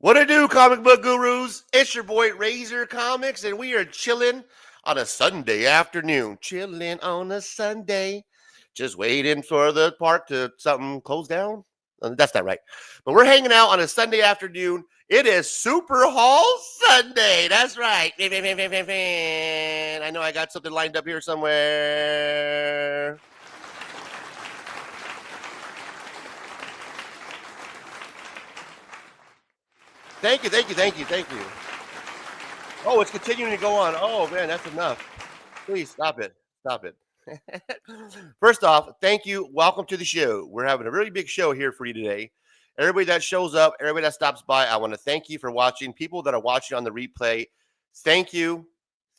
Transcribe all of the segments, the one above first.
What it do, comic book gurus? It's your boy Razor Comics, and we are chilling on a Sunday afternoon. Chilling on a Sunday, just waiting for the park to something close down. That's not right. But we're hanging out on a Sunday afternoon. It is Super Haul Sunday. That's right. I know I got something lined up here somewhere. Thank you. Oh, it's continuing to go on. Oh, man, that's enough. Please stop it. First off, thank you. Welcome to the show. We're having a really big show here for you today. Everybody that shows up, everybody that stops by, I want to thank you for watching. People that are watching on the replay, thank you.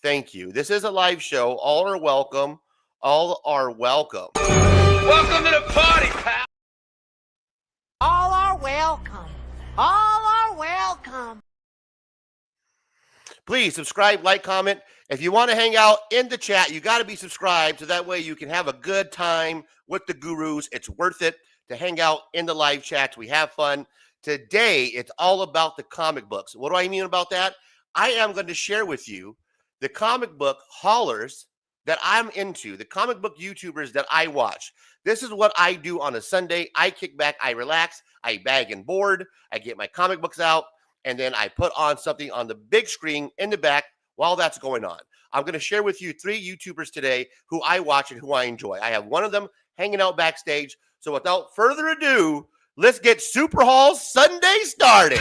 This is a live show. All are welcome. Welcome to the party, pal. All are welcome. Please subscribe, like, comment. If you want to hang out in the chat, you got to be subscribed so that way you can have a good time with the gurus. It's worth it to hang out in the live chats. We have fun. Today, it's all about the comic books. What do I mean about that? I am going to share with you the comic book haulers that I'm into, the comic book YouTubers that I watch. This is what I do on a Sunday. I kick back, I relax, I bag and board, I get my comic books out, and then I put on something on the big screen in the back while that's going on. I'm going to share with you 3 YouTubers today who I watch and who I enjoy. I have one of them hanging out backstage. So without further ado, let's get Super Haul Sunday started.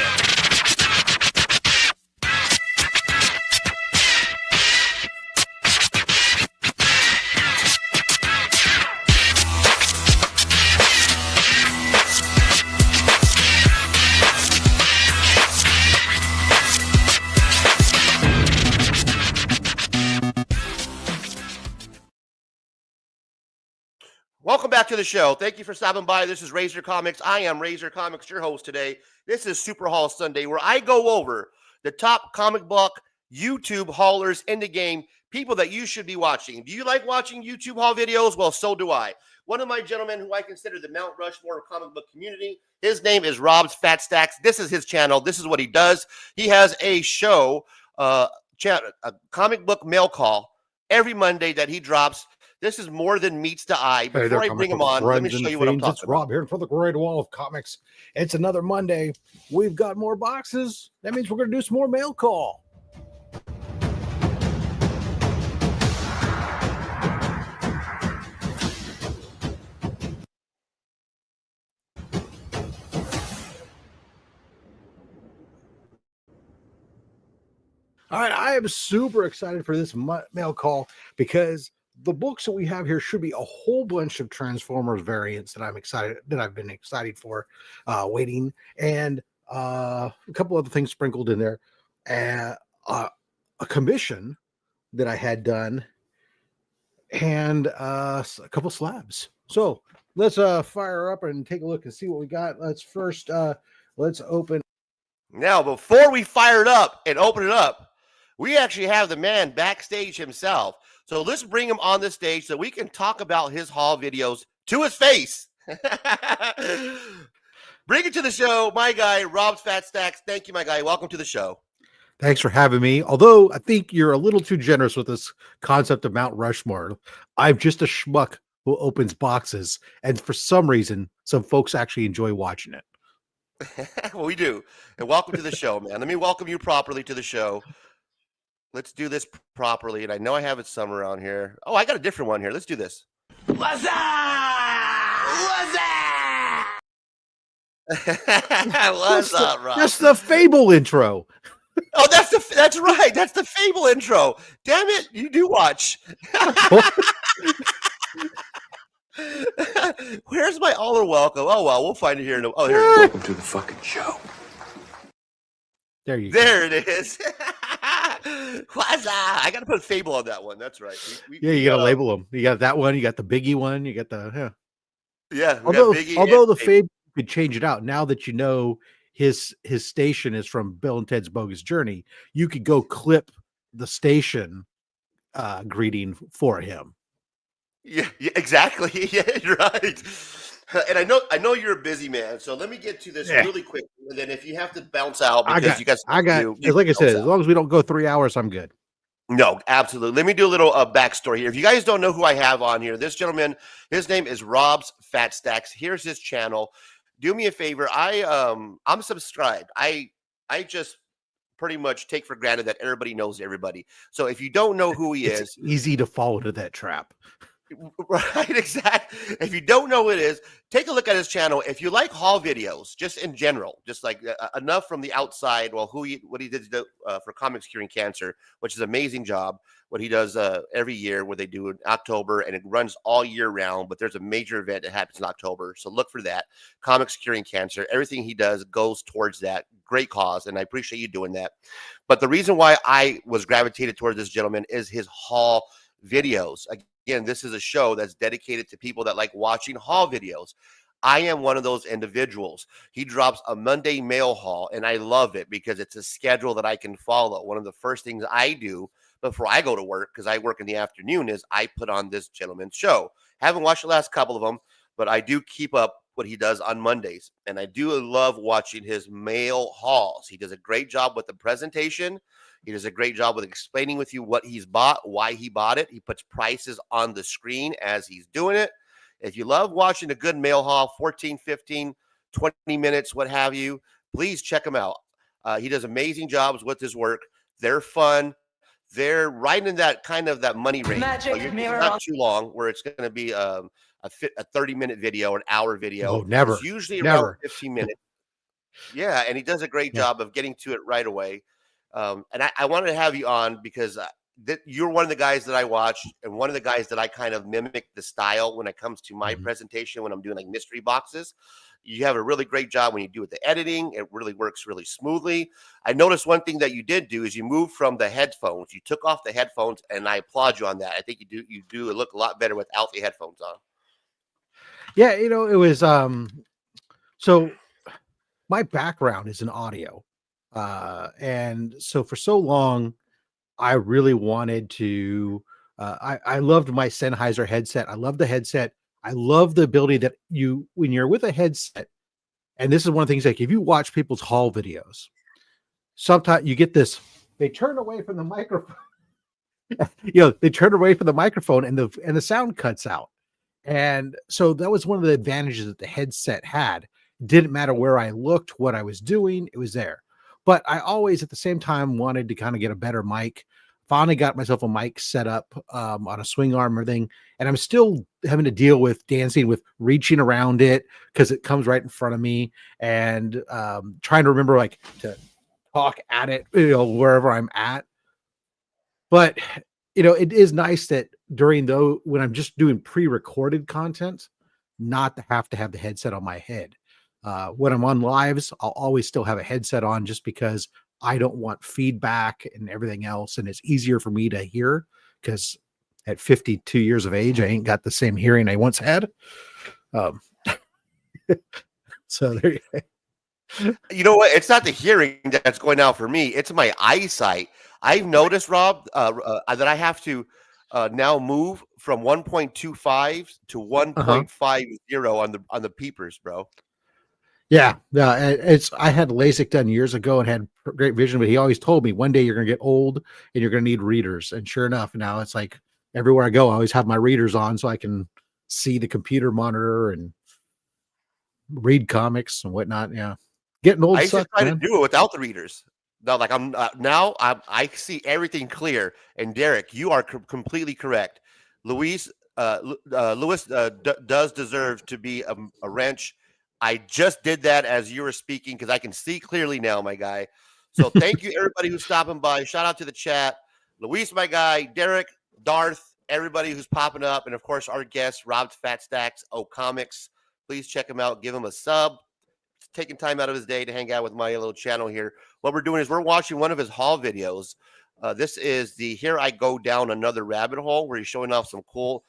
Welcome back to the show. Thank you for stopping by. This is Razor Comics. I am Razor Comics, your host today. This is Super Haul Sunday, where I go over the top comic book YouTube haulers in the game, people that you should be watching. Do you like watching YouTube haul videos? Well, so do I. One of my gentlemen who I consider the Mount Rushmore of comic book community, his name is Rob's Fat Stax. This is his channel. This is what he does. He has a show, a comic book mail call every Monday that he drops. This is more than meets the eye. Before I bring him on, let me show you what I'm talking about. It's Rob here for the Great Wall of Comics. It's another Monday. We've got more boxes. That means we're going to do some more mail call. All right, I am super excited for this mail call because the books that we have here should be a whole bunch of Transformers variants that I've been excited for, waiting, and a couple other things sprinkled in there, a commission that I had done, and a couple slabs. So let's fire up and take a look and see what we got. Let's open. Now, before we fire it up and open it up, we actually have the man backstage himself. So let's bring him on the stage so we can talk about his haul videos to his face. Bring it to the show, my guy, Rob's Fat Stacks. Thank you, my guy. Welcome to the show. Thanks for having me. Although I think you're a little too generous with this concept of Mount Rushmore. I'm just a schmuck who opens boxes. And for some reason, some folks actually enjoy watching it. Well, we do. And welcome to the show, man. Let me welcome you properly to the show. Let's do this properly. And I know I have it somewhere around here. Oh, I got a different one here. Let's do this. What's up? What's up, Rob? That's the Fable intro. Oh, that's right. That's the Fable intro. Damn it. You do watch. Where's my all are welcome? Oh, well, we'll find it here. Oh, here it is. Welcome to the fucking show. There you go. It is. I got to put Fable on that one. That's right. You got to label them. You got that one. You got the Biggie one. You got the yeah. Although the Fable, you could change it out now that you know his station is from Bill and Ted's Bogus Journey. You could go clip the station greeting for him. Yeah, exactly. Yeah, you're right. And I know you're a busy man, so let me get to this Yeah. really quick, and then if you have to bounce out I because got, you got I stuff to got, do, you like I can bounce said, as out. long as we don't go 3 hours, I'm good. No, absolutely. Let me do a little backstory here. If you guys don't know who I have on here, this gentleman, his name is Rob's Fat Stacks. Here's his channel. Do me a favor. I'm subscribed. I just pretty much take for granted that everybody knows everybody. So if you don't know who he It's is, easy to fall into that trap. right, exactly. If you don't know who it is, take a look at his channel. If you like haul videos, just in general, just like enough from the outside, well, what he did for Comics Curing Cancer, which is an amazing job. What he does every year, where they do in October, and it runs all year round. But there's a major event that happens in October, so look for that. Comics Curing Cancer. Everything he does goes towards that great cause, and I appreciate you doing that. But the reason why I was gravitated towards this gentleman is his haul videos. Again, this is a show that's dedicated to people that like watching haul videos. I am one of those individuals. He drops a Monday mail haul, and I love it because it's a schedule that I can follow. One of the first things I do before I go to work, because I work in the afternoon, is I put on this gentleman's show. Haven't watched the last couple of them, but I do keep up what he does on Mondays. And I do love watching his mail hauls. He does a great job with the presentation. He does a great job with explaining with you what he's bought, why he bought it. He puts prices on the screen as he's doing it. If you love watching a good mail haul, 14, 15, 20 minutes, what have you, please check him out. He does amazing jobs with his work. They're fun. They're right in that kind of that money range. So it's not too long where it's going to be a 30-minute video, an hour video. Oh, never. It's usually around Never. 15 minutes. Yeah, and he does a great Yeah. job of getting to it right away. And I wanted to have you on because you're one of the guys that I watch, and one of the guys that I kind of mimic the style when it comes to my presentation when I'm doing like mystery boxes. You have a really great job when you do with the editing. It really works really smoothly. I noticed one thing that you did do is you moved from the headphones. You took off the headphones, and I applaud you on that. I think you do look a lot better without the headphones on. Yeah, it was so my background is in audio. And so for so long, I really wanted to I loved my Sennheiser headset. I love the headset. I love the ability that when you're with a headset, and this is one of the things, like if you watch people's haul videos, sometimes you get this, they turn away from the microphone. They turn away from the microphone and the sound cuts out. And so that was one of the advantages that the headset had. Didn't matter where I looked, what I was doing, it was there. But I always, at the same time, wanted to kind of get a better mic. Finally got myself a mic set up on a swing arm and everything. And I'm still having to deal with dancing with reaching around it because it comes right in front of me, and trying to remember like to talk at it, wherever I'm at. But, it is nice that when I'm just doing pre-recorded content, not to have the headset on my head. When I'm on lives, I'll always still have a headset on just because I don't want feedback and everything else. And it's easier for me to hear because at 52 years of age, I ain't got the same hearing I once had. So there you go. You know what? It's not the hearing that's going out for me. It's my eyesight. I've noticed, Rob, that I have to now move from 1.25 to 1.50 on the peepers, bro. Yeah. I had LASIK done years ago and had great vision, but he always told me one day you're going to get old and you're going to need readers. And sure enough, now it's like everywhere I go, I always have my readers on so I can see the computer monitor and read comics and whatnot. Yeah. Getting old. I used to sucks, try man. to do it without the readers. No, like I see everything clear. And Derek, you are completely correct. Lewis does deserve to be a wrench. I just did that as you were speaking because I can see clearly now, my guy. So thank you, everybody who's stopping by. Shout out to the chat. Luis, my guy, Derek, Darth, everybody who's popping up, and of course our guest, Rob Fat Stacks, Comics. Please check him out. Give him a sub. He's taking time out of his day to hang out with my little channel here. What we're doing is we're watching one of his haul videos. This is the Here I Go Down Another Rabbit Hole, where he's showing off some cool,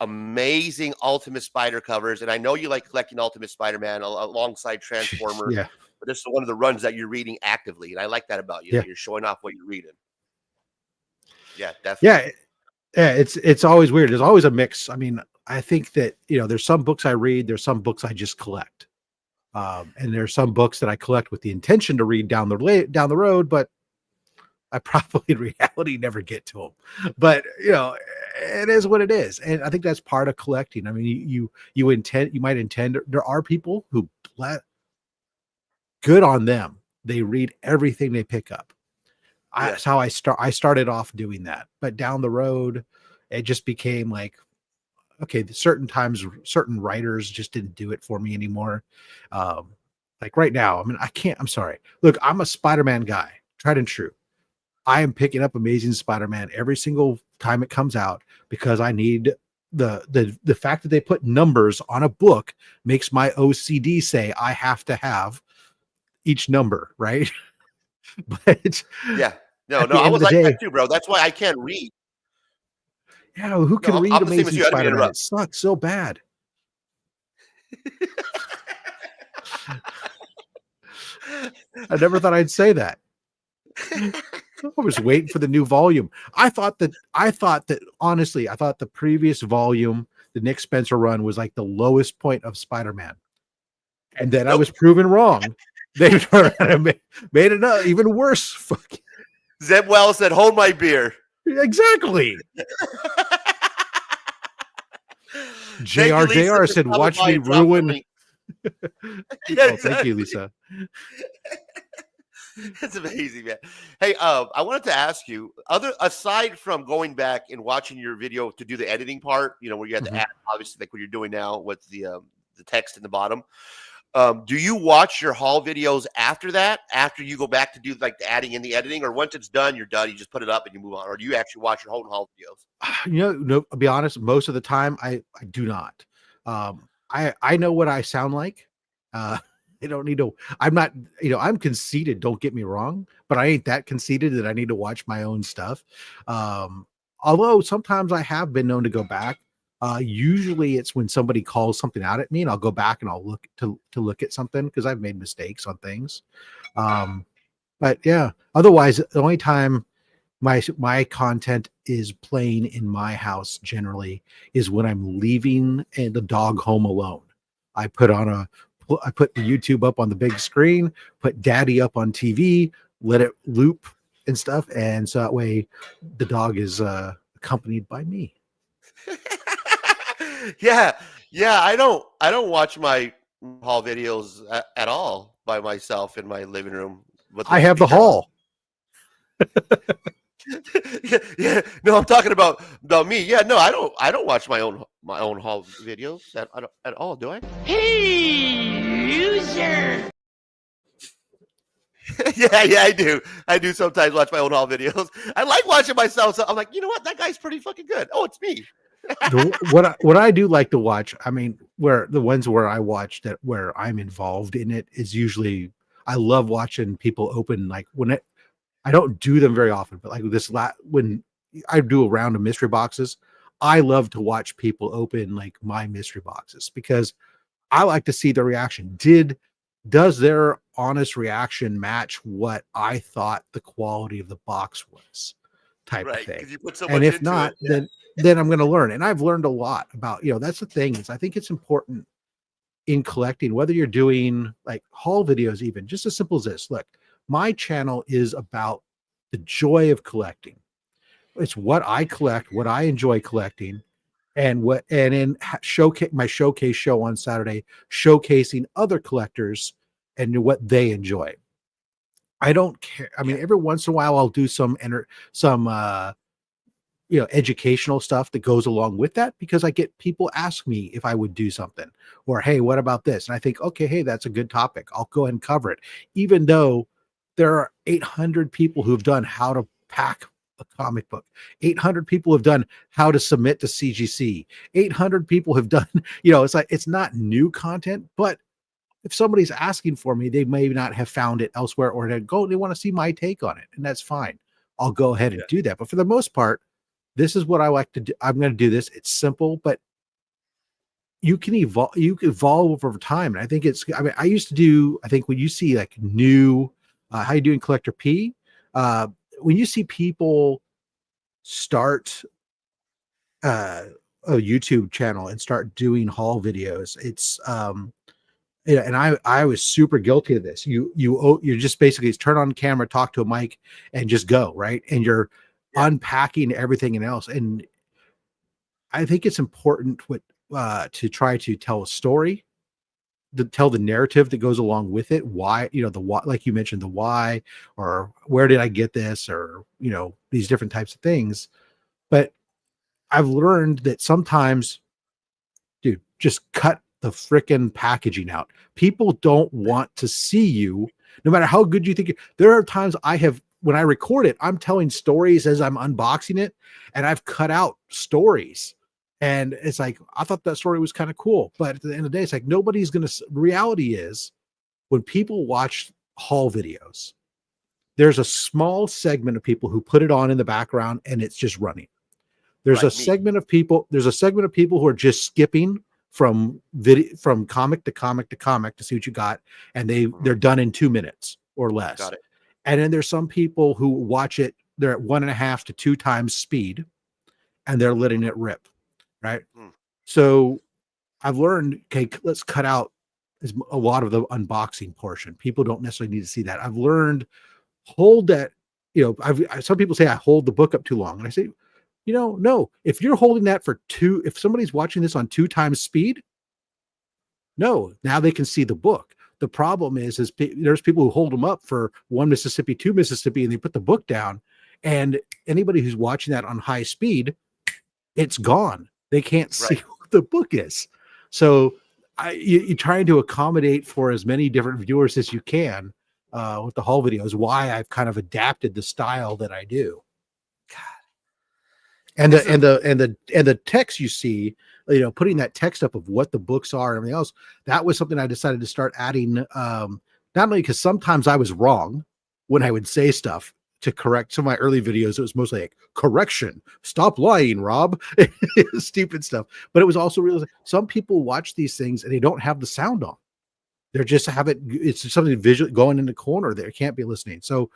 amazing Ultimate Spider covers. And I know you like collecting Ultimate Spider-Man alongside Transformer. Yeah. But this is one of the runs that you're reading actively. And I like that about you. Yeah. That you're showing off what you're reading. Yeah, definitely. Yeah. Yeah. It's always weird. There's always a mix. I mean, I think that, there's some books I read, there's some books I just collect. And there's some books that I collect with the intention to read down the road, but I probably in reality never get to them. But it is what it is, and I think that's part of collecting. I mean, you might intend. There are people who good on them. They read everything they pick up. That's how I started off doing that, but down the road, it just became like, okay, certain times, certain writers just didn't do it for me anymore. Like right now, I mean, I'm sorry. Look, I'm a Spider-Man guy, tried and true. I am picking up Amazing Spider-Man every single time it comes out because I need the fact that they put numbers on a book makes my OCD say I have to have each number, right? But yeah, no, I was like that too, bro. That's why I can't read. Yeah, who can read I'm the same as Amazing you. I didn't mean to Spider-Man? interrupt. It sucks so bad. I never thought I'd say that. I was waiting for the new volume. I thought that honestly, I thought the previous volume, the Nick Spencer run, was like the lowest point of Spider-Man. And then I was proven wrong. They turned around and made it even worse. Fuck. Zeb Wells said, "Hold my beer." Exactly. JR said, "Watch me ruin." Oh, thank you, Lisa. That's amazing, man. Hey, I wanted to ask you, aside from going back and watching your video to do the editing part, where you had to add, obviously, like what you're doing now with the text in the bottom. Do you watch your haul videos after that? After you go back to do like the adding and the editing, or once it's done, you're done. You just put it up and you move on, or do you actually watch your whole haul videos? No. I'll be honest. Most of the time, I do not. I know what I sound like. I don't need to. I'm not. I'm conceited. Don't get me wrong, but I ain't that conceited that I need to watch my own stuff. Although sometimes I have been known to go back. Usually it's when somebody calls something out at me, and I'll go back and I'll look to look at something because I've made mistakes on things. But yeah, otherwise the only time my content is playing in my house generally is when I'm leaving the dog home alone. I put the YouTube up on the big screen, put Daddy up on TV, let it loop and stuff, and so that way the dog is accompanied by me. Yeah. I don't watch my haul videos at all by myself in my living room. I have the haul. Yeah. No, I'm talking about me. Yeah. No, I don't watch my own haul videos at all. Do I? Hey, loser! Yeah, I do. I do sometimes watch my own haul videos. I like watching myself. So I'm like, you know what? That guy's pretty fucking good. Oh, it's me. What I do like to watch, I mean, where the ones where I watch that where I'm involved in it is usually I love watching people open, like I don't do them very often, but like when I do a round of mystery boxes, I love to watch people open like my mystery boxes because I like to see the reaction. Does their honest reaction match what I thought the quality of the box was, type of thing? You put so and much if into not, it, then I'm going to learn. And I've learned a lot about, that's the thing is I think it's important in collecting, whether you're doing like haul videos, even just as simple as this. Look, my channel is about the joy of collecting. It's what I collect, what I enjoy collecting, and in my showcase show on Saturday, showcasing other collectors and what they enjoy. I don't care. I mean, every once in a while I'll do some educational stuff that goes along with that because I get people ask me if I would do something or, hey, what about this? And I think, okay, hey, that's a good topic. I'll go ahead and cover it. Even though there are 800 people who've done how to pack a comic book. 800 people have done how to submit to CGC. 800 people have done, it's like, it's not new content, but if somebody's asking for me, they may not have found it elsewhere or they want to see my take on it. And that's fine. I'll go ahead and do that. But for the most part, this is what I like to do. I'm going to do this. It's simple, but you can evolve over time. And I think I used to do, I think when you see like new, how you doing, Collector P? When you see people start a YouTube channel and start doing haul videos. It's yeah, and I was super guilty of this. You just basically turn on camera, talk to a mic, and just go, right. And you're unpacking everything and else. And I think it's important to try to tell a story, to tell the narrative that goes along with it. Why, the why, like you mentioned, the why, or where did I get this, or these different types of things. But I've learned that sometimes, dude, just cut the freaking packaging out. People don't want to see you, no matter how good you think. There are times when I record it, I'm telling stories as I'm unboxing it, and I've cut out stories. And it's like, I thought that story was kind of cool. But at the end of the day, it's like, nobody's going to, reality is, when people watch haul videos, there's a small segment of people who put it on in the background and it's just running. There's a segment of people who are just skipping from comic to comic to comic to see what you got. And they're done in 2 minutes or less. Got it. And then there's some people who watch it, they're at 1.5 to 2 times speed, and they're letting it rip. Right. So I've learned, okay, let's cut out a lot of the unboxing portion. People don't necessarily need to see that. I've learned, hold that, some people say I hold the book up too long. And I say, no, if you're holding that if somebody's watching this on 2 times speed, no, now they can see the book. The problem is there's people who hold them up for 1 Mississippi, 2 Mississippi, and they put the book down. And anybody who's watching that on high speed, it's gone. They can't see what the book is. So you're trying to accommodate for as many different viewers as you can with the haul videos. Why I've kind of adapted the style that I do. God. And the text you see, putting that text up of what the books are and everything else, that was something I decided to start adding. Not only because sometimes I was wrong when I would say stuff to correct some of my early videos. It was mostly like, correction, stop lying, Rob. Stupid stuff. But it was also real. Some people watch these things and they don't have the sound on. They're just it's something visual going in the corner there. Can't be listening. So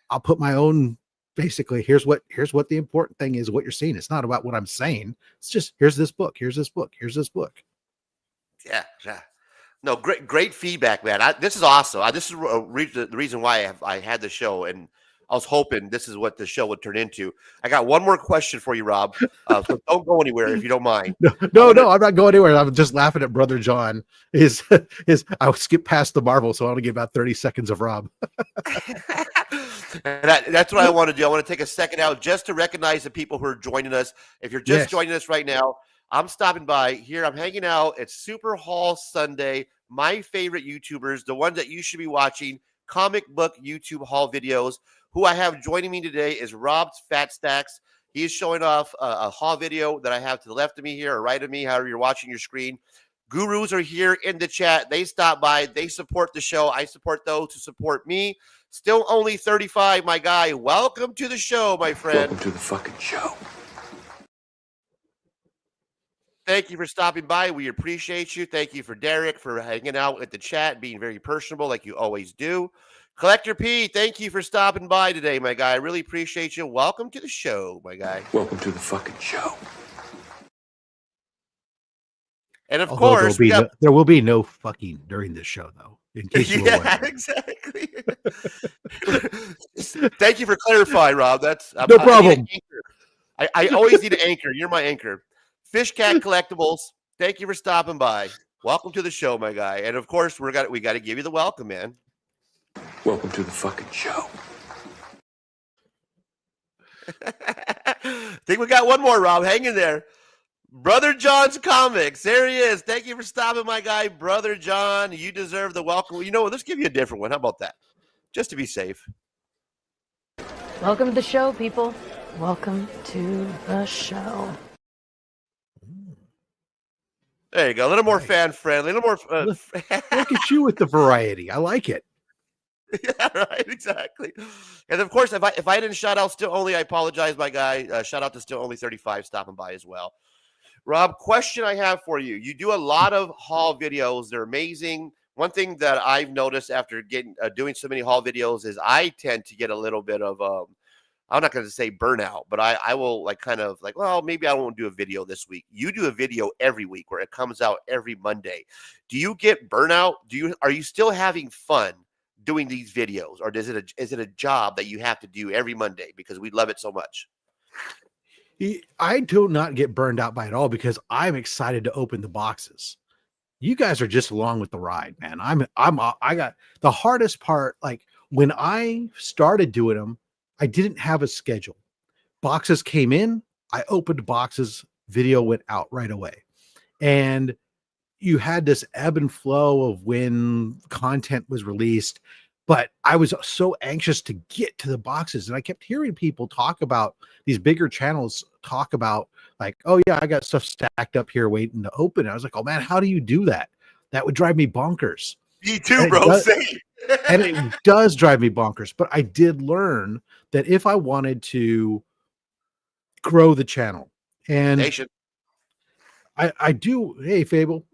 I'll put my own, basically, here's what the important thing is, what you're seeing. It's not about what I'm saying. It's just, here's this book. Here's this book. Here's this book. Yeah. No, great feedback, man. This is awesome. This is the reason why I had the show, and I was hoping this is what the show would turn into. I got one more question for you, Rob. So don't go anywhere if you don't mind. No, I'm not going anywhere. I'm just laughing at Brother John. I'll skip past the Marvel, so I want to give about 30 seconds of Rob. That's what I want to do. I want to take a second out just to recognize the people who are joining us. If you're just joining us right now, I'm stopping by here. I'm hanging out. It's Super Haul Sunday. My favorite YouTubers, the ones that you should be watching, comic book YouTube haul videos. Who I have joining me today is Rob's Fat Stax. He is showing off a haul video that I have to the left of me here or right of me, however you're watching your screen. Gurus are here in the chat. They stop by. They support the show. I support those who support me. Still only 35, my guy. Welcome to the show, my friend. Welcome to the fucking show. Thank you for stopping by. We appreciate you. Thank you for Derek for hanging out at the chat, being very personable like you always do. Collector P, thank you for stopping by today, my guy. I really appreciate you. Welcome to the show, my guy. Welcome to the fucking show. And of course, there will be no fucking during this show, though. In case you were wondering. Exactly. Thank you for clarifying, Rob. No problem. I always need an anchor. You're my anchor. Fish Cat Collectibles, thank you for stopping by. Welcome to the show, my guy. And of course, we got to give you the welcome, man. Welcome to the fucking show. I think we got one more, Rob. Hang in there. Brother John's Comics. There he is. Thank you for stopping, my guy. Brother John, you deserve the welcome. You know what? Let's give you a different one. How about that? Just to be safe. Welcome to the show, people. Welcome to the show. There you go. A little more fan-friendly. A little more... Look at you with the variety. I like it. Yeah, right. Exactly. And of course, if I didn't shout out Still Only, I apologize, my guy. Shout out to Still Only 35 stopping by as well. Rob, question I have for you. You do a lot of haul videos. They're amazing. One thing that I've noticed after doing so many haul videos is I tend to get a little bit of I'm not going to say burnout, but I will like kind of like, well, maybe I won't do a video this week. You do a video every week where it comes out every Monday. Do you get burnout? Are you still having fun doing these videos, or is it a job that you have to do every Monday because we love it so much? I do not get burned out by it all because I'm excited to open the boxes. You guys are just along with the ride, man. I got the hardest part. Like when I started doing them, I didn't have a schedule. Boxes came in, I opened boxes, video went out right away. And you had this ebb and flow of when content was released, but I was so anxious to get to the boxes. And I kept hearing people talk about these bigger channels talk about like, oh yeah, I got stuff stacked up here waiting to open. I was like, oh man, how do you do that? That would drive me bonkers. Me too, bro. Same. And it does drive me bonkers. But I did learn that if I wanted to grow the channel, and Nation. I do, hey Fable,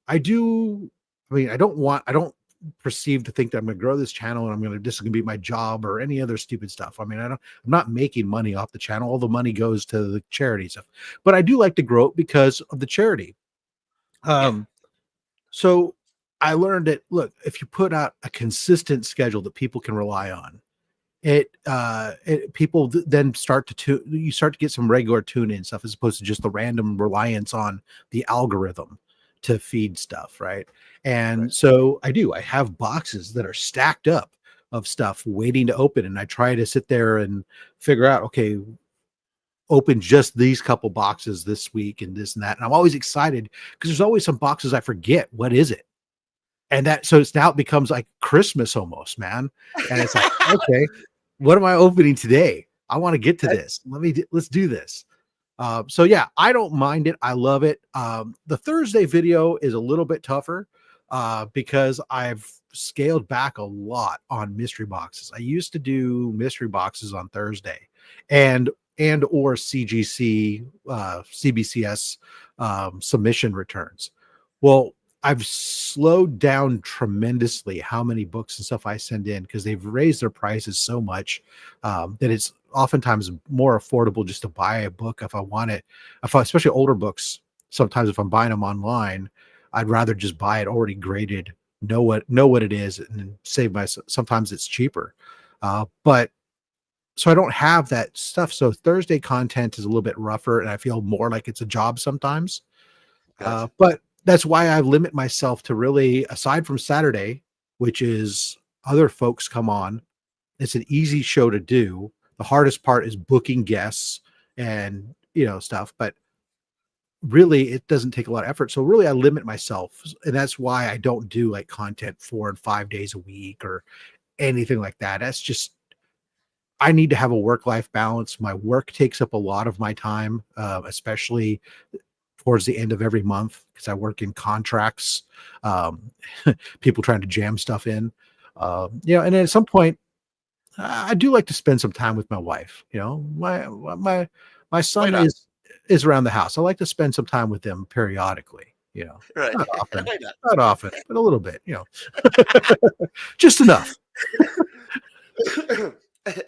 I mean, I don't perceive to think that I'm going to grow this channel and this is going to be my job or any other stupid stuff. I mean, I'm not making money off the channel. All the money goes to the charity stuff, but I do like to grow it because of the charity. So I learned that, look, if you put out a consistent schedule that people can rely on, people then start to get some regular tune in stuff as opposed to just the random reliance on the algorithm to feed stuff. Right. And so I have boxes that are stacked up of stuff waiting to open. And I try to sit there and figure out, okay, open just these couple boxes this week and this and that. And I'm always excited because there's always some boxes I forget. What is it? And it becomes like Christmas almost, man. And it's like, okay, what am I opening today? I want to get to this. Let's do this. So yeah, I don't mind it. I love it. The Thursday video is a little bit tougher because I've scaled back a lot on mystery boxes. I used to do mystery boxes on Thursday and or CGC, CBCS submission returns. Well, I've slowed down tremendously how many books and stuff I send in because they've raised their prices so much that it's oftentimes more affordable just to buy a book if I want it. Especially older books, sometimes if I'm buying them online, I'd rather just buy it already graded, know what it is, and save myself. Sometimes it's cheaper, but so I don't have that stuff. So Thursday content is a little bit rougher, and I feel more like it's a job sometimes. Gotcha. But that's why I limit myself to really, aside from Saturday, which is other folks come on. It's an easy show to do. The hardest part is booking guests and, stuff, but really it doesn't take a lot of effort. So really I limit myself. And that's why I don't do like content 4 and 5 days a week or anything like that. That's just, I need to have a work-life balance. My work takes up a lot of my time, especially towards the end of every month because I work in contracts, people trying to jam stuff in, and then at some point I do like to spend some time with my wife. My son is around the house. I like to spend some time with them periodically, Right. not often, but a little bit, just enough.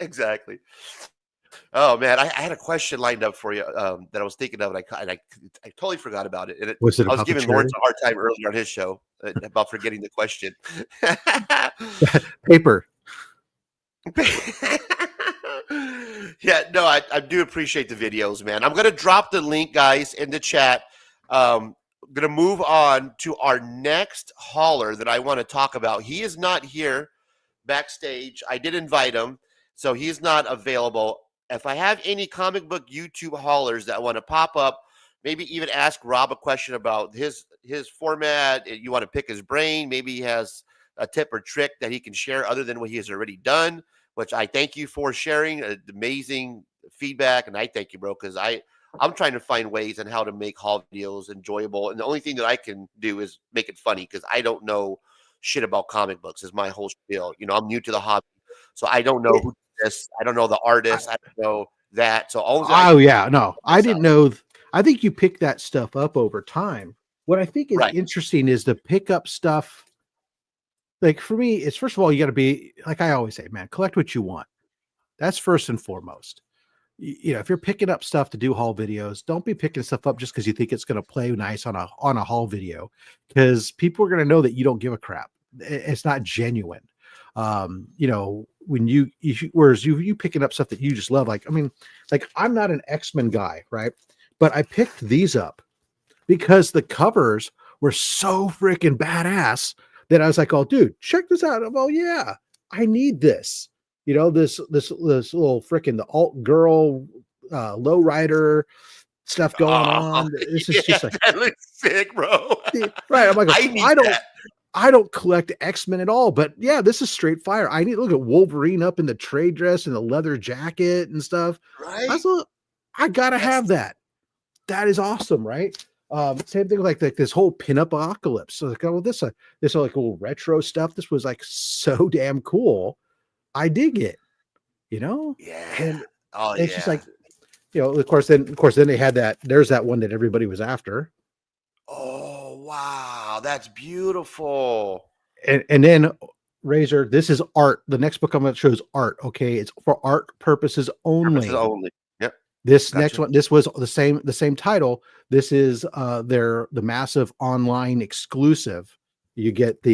Exactly. Oh man, I had a question lined up for you that I was thinking of, and I totally forgot about it. And I was giving Lawrence a hard time earlier on his show about forgetting the question. Paper. Yeah, no, I do appreciate the videos, man. I'm gonna drop the link, guys, in the chat. Gonna move on to our next hauler that I want to talk about. He is not here backstage. I did invite him, so he's not available. If I have any comic book YouTube haulers that want to pop up, maybe even ask Rob a question about his format, you want to pick his brain, maybe he has a tip or trick that he can share other than what he has already done, which I thank you for sharing. Amazing feedback, and I thank you, bro, because I'm trying to find ways on how to make haul videos enjoyable, and the only thing that I can do is make it funny because I don't know shit about comic books. Is my whole spiel. I'm new to the hobby, so I don't know who this. I don't know the artist. I don't know that. So I didn't know. I think you pick that stuff up over time. What I think is interesting is to pick up stuff. Like for me, it's first of all, you got to be, like I always say, man, collect what you want. That's first and foremost. You know, if you're picking up stuff to do haul videos, don't be picking stuff up just because you think it's going to play nice on a haul video, because people are going to know that you don't give a crap. It's not genuine. You know, when whereas you picking up stuff that you just love, like, I mean, like, I'm not an X-Men guy, right? But I picked these up because the covers were so freaking badass that I was like, oh, dude, check this out. Oh, yeah, I need this. You know, this little freaking the alt girl lowrider stuff going on. This is just like, that looks sick, bro. right. I'm like, I need that. I don't collect X-Men at all, but yeah, this is straight fire. I need to look at Wolverine up in the trade dress and the leather jacket and stuff. Right. I gotta have that. That is awesome, right? Same thing with like this whole pinup apocalypse. So like, oh, this like little retro stuff. This was like so damn cool. I dig it, you know? Yeah. And oh, it's just like, you know, of course, then they had that. There's that one that everybody was after. Oh, wow. That's beautiful. And then Razor, this is art. The next book I'm going to show is art. Okay. It's for art purposes only. Yep. This next one, this was the same title. This is the massive online exclusive. You get the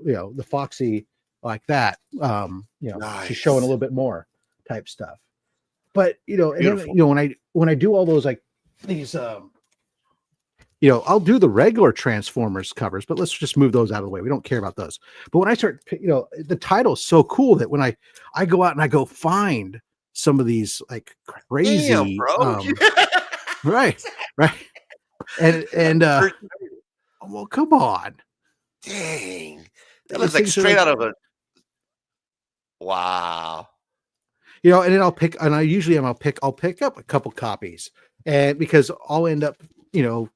you know, the Foxy like that. You know, nice. She's showing a little bit more type stuff. But you know, and then, you know, when I do all those like these you know, I'll do the regular Transformers covers, but let's just move those out of the way. We don't care about those. But when I start, you know, the title is so cool that when I go out and I go find some of these like crazy, damn, bro. right, and well, come on, dang, that looks like straight out of a wow. You know, and then I'll pick up a couple copies, and because I'll end up, you know,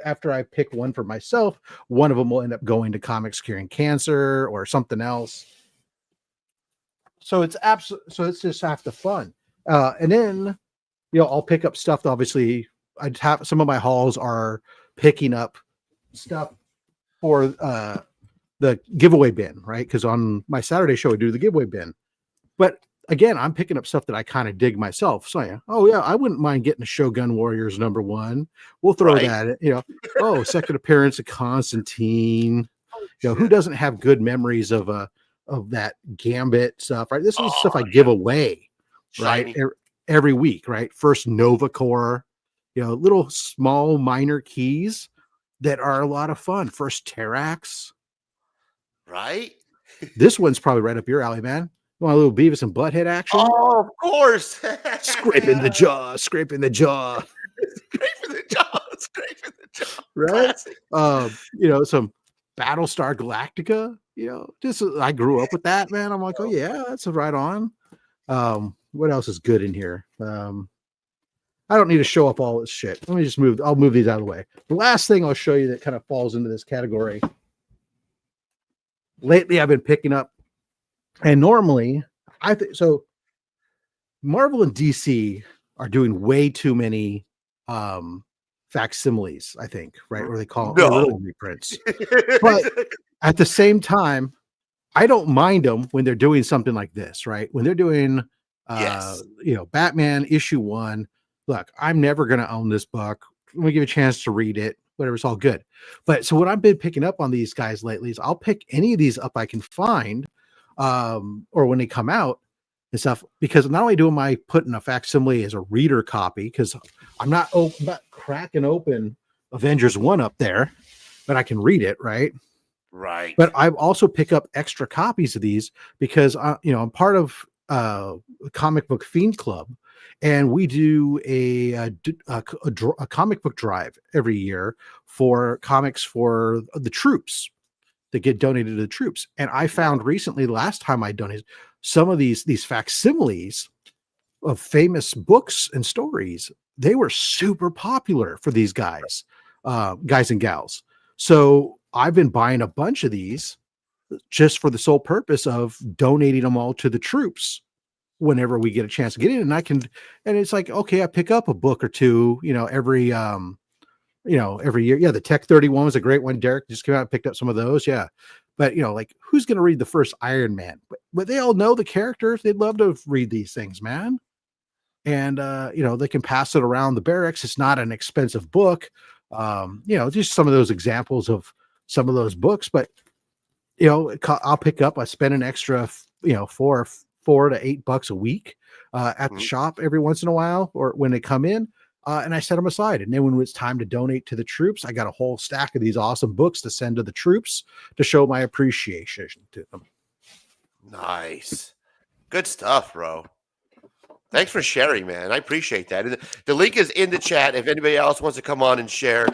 after I pick one for myself, one of them will end up going to Comics Curing Cancer or something else. So it's just half the fun. And then, you know, I'll pick up stuff. Obviously, some of my hauls are picking up stuff for the giveaway bin, right? Because on my Saturday show, I do the giveaway bin. But again, I'm picking up stuff that I kind of dig myself. So yeah, oh yeah, I wouldn't mind getting a Shogun Warriors #1. We'll throw that, you know. Oh, second appearance of Constantine. You know, who doesn't have good memories of that Gambit stuff, right? This is stuff I give away, right? Every week, right? First Nova Corps, you know, little small minor keys that are a lot of fun. First Terrax, right? This one's probably right up your alley, man. Want a little Beavis and Butthead action? Oh, of course. Scraping the jaw, scraping the jaw. Scraping the jaw, scraping the jaw. Right? Classic. You know, some Battlestar Galactica, you know, just I grew up with that, man. I'm like, oh yeah, that's right on. What else is good in here? I don't need to show up all this shit. Let me just I'll move these out of the way. The last thing I'll show you that kind of falls into this category. Lately, I've been picking up, and normally, so Marvel and DC are doing way too many facsimiles, I think, right? Or they call it really reprints. But at the same time, I don't mind them when they're doing something like this, right? When they're doing, you know, Batman issue 1. Look, I'm never going to own this book. Let me give you a chance to read it. Whatever, it's all good. But so what I've been picking up on these guys lately is I'll pick any of these up I can find, or when they come out and stuff, because not only am I putting a facsimile as a reader copy, because I'm not cracking open Avengers 1 up there, but I can read it, right? Right. But I also pick up extra copies of these because you know, I'm part of a comic book fiend club, and we do a comic book drive every year for comics for the troops that get donated to the troops. And I found recently, last time I donated, some of these facsimiles of famous books and stories. They were super popular for these guys and gals. So I've been buying a bunch of these just for the sole purpose of donating them all to the troops whenever we get a chance to get in. And it's like, okay, I pick up a book or two, you know, every year. Yeah, the Tech 31 was a great one. Derek just came out and picked up some of those. Yeah. But like who's going to read the first Iron Man? But they all know the characters. They'd love to read these things, man. And they can pass it around the barracks. It's not an expensive book. Just some of those examples of some of those books. But I'll pick up. I spend an extra, $4 to $8 a week at the shop every once in a while, or when they come in. And I set them aside. And then when it's time to donate to the troops, I got a whole stack of these awesome books to send to the troops to show my appreciation to them. Nice. Good stuff, bro. Thanks for sharing, man. I appreciate that. And the link is in the chat if anybody else wants to come on and share.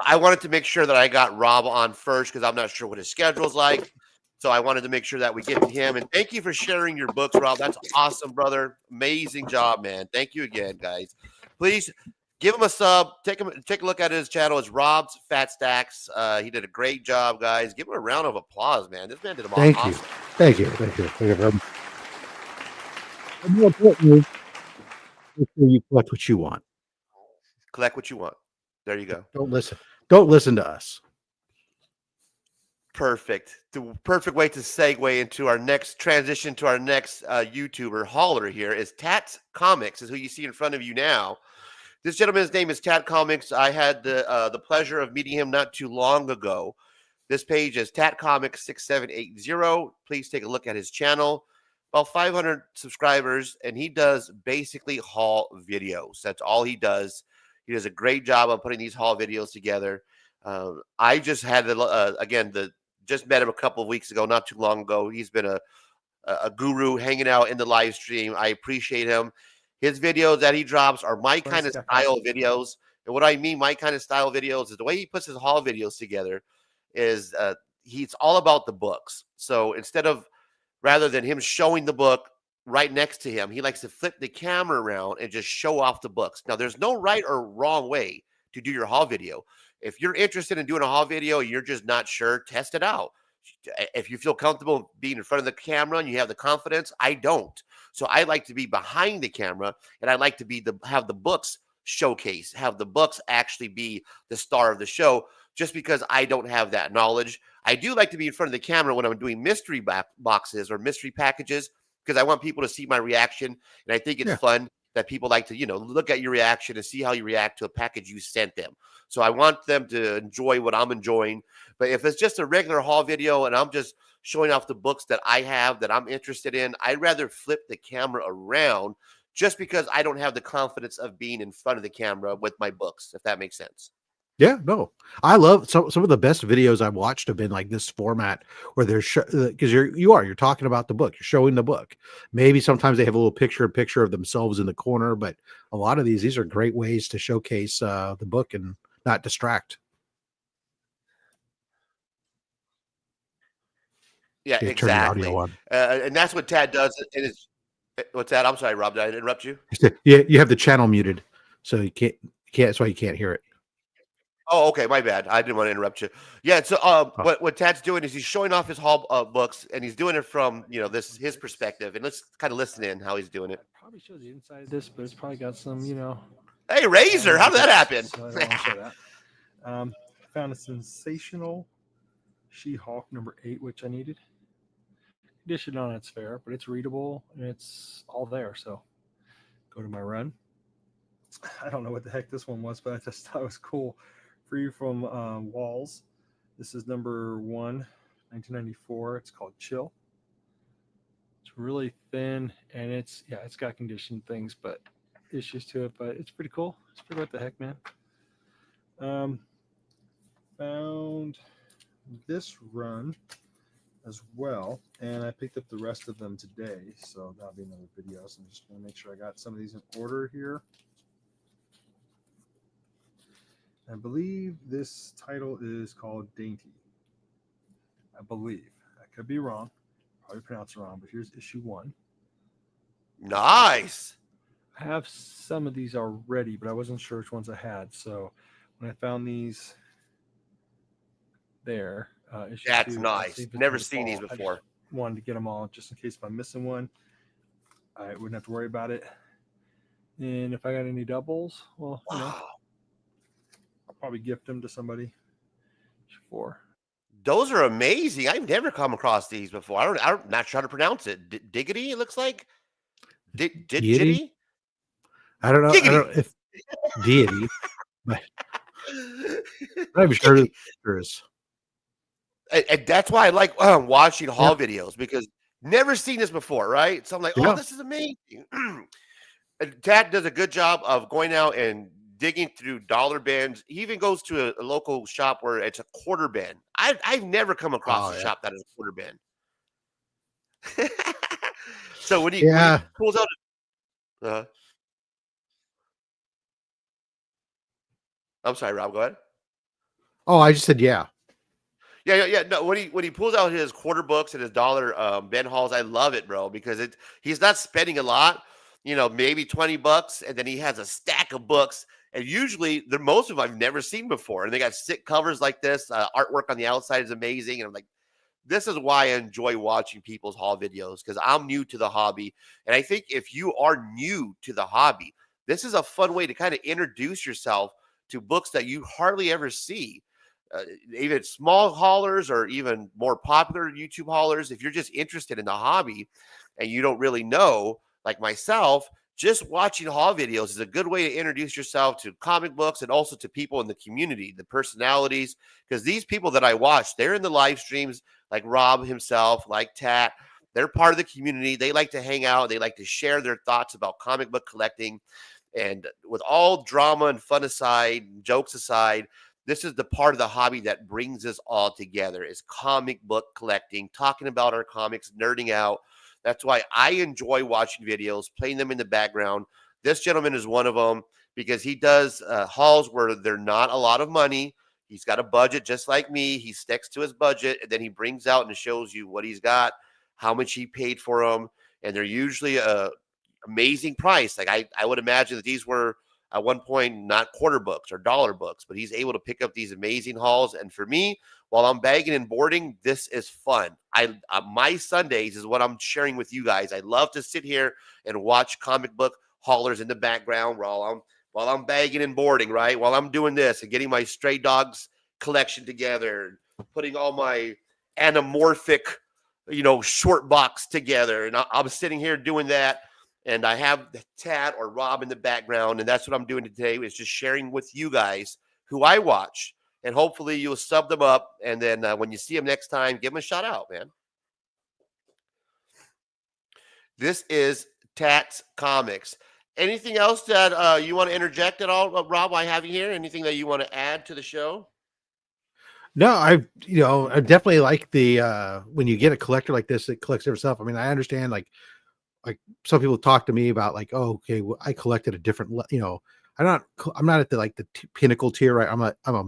I wanted to make sure that I got Rob on first because I'm not sure what his schedule is like. So I wanted to make sure that we get to him. And thank you for sharing your books, Rob. That's awesome, brother. Amazing job, man. Thank you again, guys. Please give him a sub. Take a look at his channel. It's Rob's Fat Stax. He did a great job, guys. Give him a round of applause, man. This man did awesome. Thank you. And more importantly, make sure you collect what you want. Collect what you want. There you go. Don't listen to us. Perfect. The perfect way to segue into our next transition to our next YouTuber hauler here is Tat Comics, is who you see in front of you now. This gentleman's name is Tat Comics. I had the pleasure of meeting him not too long ago. This page is Tat Comics 6780. Please take a look at his channel. About 500 subscribers, and he does basically haul videos. That's all he does. He does a great job on putting these haul videos together. I just had just met him a couple of weeks ago, not too long ago. He's been a guru hanging out in the live stream. I appreciate him. His videos that he drops are my kind of style videos. And what I mean, my kind of style videos, is the way he puts his haul videos together is he's all about the books. So rather than him showing the book right next to him, he likes to flip the camera around and just show off the books. Now, there's no right or wrong way to do your haul video. If you're interested in doing a haul video and you're just not sure, test it out. If you feel comfortable being in front of the camera and you have the confidence, I don't. So I like to be behind the camera, and I like to have the books showcase, have the books actually be the star of the show, just because I don't have that knowledge. I do like to be in front of the camera when I'm doing mystery boxes or mystery packages, because I want people to see my reaction. And I think it's fun that people like to, look at your reaction and see how you react to a package you sent them. So I want them to enjoy what I'm enjoying. But if it's just a regular haul video and I'm just showing off the books that I have that I'm interested in, I'd rather flip the camera around, just because I don't have the confidence of being in front of the camera with my books, if that makes sense. Yeah, no, I love some of the best videos I've watched have been like this format where they're because you're talking about the book, you're showing the book. Maybe sometimes they have a little picture of themselves in the corner, but a lot of these are great ways to showcase the book and not distract. Yeah, exactly. And that's what Tad does. What's that? I'm sorry, Rob. Did I interrupt you? Yeah, you have the channel muted, so you can't. That's why you can't hear it. Oh, okay, my bad. I didn't want to interrupt you. Yeah, so what Tad's doing is he's showing off his haul books, and he's doing it from his perspective. And let's kind of listen in how he's doing it. Probably shows the inside of this, but it's probably got some, Hey, Razor, how did that happen? So I don't want to show that. Found a sensational She-Hulk number 8, which I needed. Condition on it's fair, but it's readable and it's all there. So go to my run. I don't know what the heck this one was, but I just thought it was cool. Free from Walls. This is number 1, 1994. It's called Chill. It's really thin, and it's got conditioned things, but issues to it, but it's pretty cool. It's pretty what the heck, man. Found this run as well, and I picked up the rest of them today, so that'll be another video. So I'm just going to make sure I got some of these in order here. I believe this title is called Dainty. I believe. I could be wrong. Probably pronounced it wrong, but here's issue 1. Nice. I have some of these already, but I wasn't sure which ones I had. So when I found these there, issue that's 2, nice. Never seen these before. I wanted to get them all just in case if I'm missing one, I wouldn't have to worry about it. And if I got any doubles, well, wow. I'll probably gift them to somebody. 4. Those are amazing. I've never come across these before. I'm not sure how to pronounce it. Diggity, it looks like. Deity? Jitty? I don't know. I Giggity. don't if deity, but I'm not even sure there is. And that's why I like watching Yeah. haul videos because never seen this before, right? So I'm like, oh, Yeah. this is amazing. And Tat does a good job of going out and digging through dollar bins. He even goes to a local shop where it's a quarter bin. I've never come across Oh a yeah. shop that is a quarter bin. So when he Yeah. pulls out, uh, I'm sorry, Rob. Go ahead. Oh, I just said yeah. Yeah. No, when he pulls out his quarter books and his dollar bin hauls, I love it, bro, because he's not spending a lot. Maybe $20, and then he has a stack of books. And usually, most of them I've never seen before, and they got sick covers like this. Artwork on the outside is amazing, and I'm like, this is why I enjoy watching people's haul videos because I'm new to the hobby, and I think if you are new to the hobby, this is a fun way to kind of introduce yourself to books that you hardly ever see. Even small haulers or even more popular YouTube haulers, if you're just interested in the hobby and you don't really know, like myself, just watching haul videos is a good way to introduce yourself to comic books and also to people in the community, the personalities, because these people that I watch, they're in the live streams, like Rob himself, like Tat. They're part of the community. They like to hang out. They like to share their thoughts about comic book collecting. And with all drama and fun aside, jokes aside, this is the part of the hobby that brings us all together is comic book collecting, talking about our comics, nerding out. That's why I enjoy watching videos, playing them in the background. This gentleman is one of them because he does hauls where they're not a lot of money. He's got a budget just like me. He sticks to his budget, and then he brings out and shows you what he's got, how much he paid for them, and they're usually a amazing price. Like I would imagine that these were at one point not quarter books or dollar books, but he's able to pick up these amazing hauls. And for me, while I'm bagging and boarding, this is fun. My Sundays is what I'm sharing with you guys. I love to sit here and watch comic book haulers in the background while I'm bagging and boarding, right? While I'm doing this and getting my stray dogs collection together, putting all my anamorphic, short box together. And I'm sitting here doing that. And I have Tat or Rob in the background. And that's what I'm doing today is just sharing with you guys who I watch. And hopefully you'll sub them up. And then when you see them next time, give them a shout out, man. This is Tat Comics. Anything else that you want to interject at all, Rob? I have you here. Anything that you want to add to the show? No, I definitely like the when you get a collector like this that collects different stuff. I mean, I understand like some people talk to me about like, oh, okay, well, I collected a different, I'm not at the pinnacle tier, right? I'm a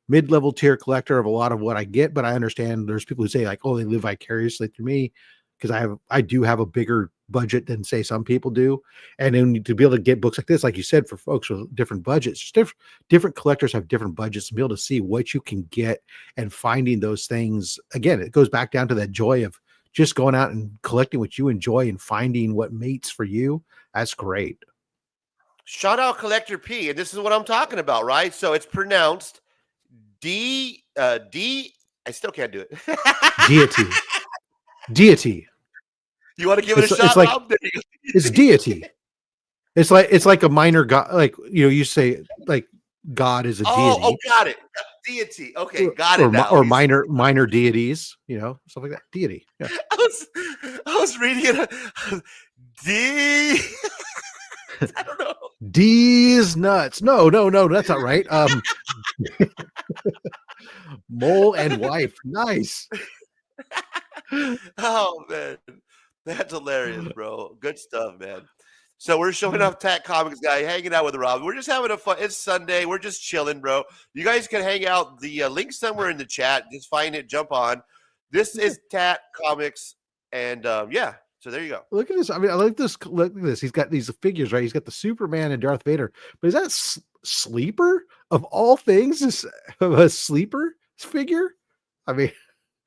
mid-level tier collector of a lot of what I get, but I understand there's people who say like, oh, they live vicariously through me because I do have a bigger budget than say some people do. And then to be able to get books like this, like you said, for folks with different budgets, different collectors have different budgets to be able to see what you can get and finding those things. Again, it goes back down to that joy of just going out and collecting what you enjoy and finding what mates for you. That's great. Shout out Collector P. And this is what I'm talking about, right? So it's pronounced D. I still can't do it. Deity. You want to give it a shot, it's like, Rob? it's deity. It's like a minor god, like you say like God is a deity. Oh, got it. Deity. Okay, got it now. Or minor deities, stuff like that. Deity. Yeah. I was reading it. D. I don't know. D's nuts. No, that's not right. Mole and wife. Nice. Oh man, that's hilarious, bro. Good stuff, man. So we're showing off Tat Comics guy, hanging out with Rob. We're just having a fun. It's Sunday. We're just chilling, bro. You guys can hang out. The link somewhere in the chat. Just find it. Jump on. This is Tat Comics, and yeah. So there you go. Look at this. I mean, I like this. Look at this. He's got these figures, right? He's got the Superman and Darth Vader. But is that Sleeper of all things? Is a Sleeper figure? I mean,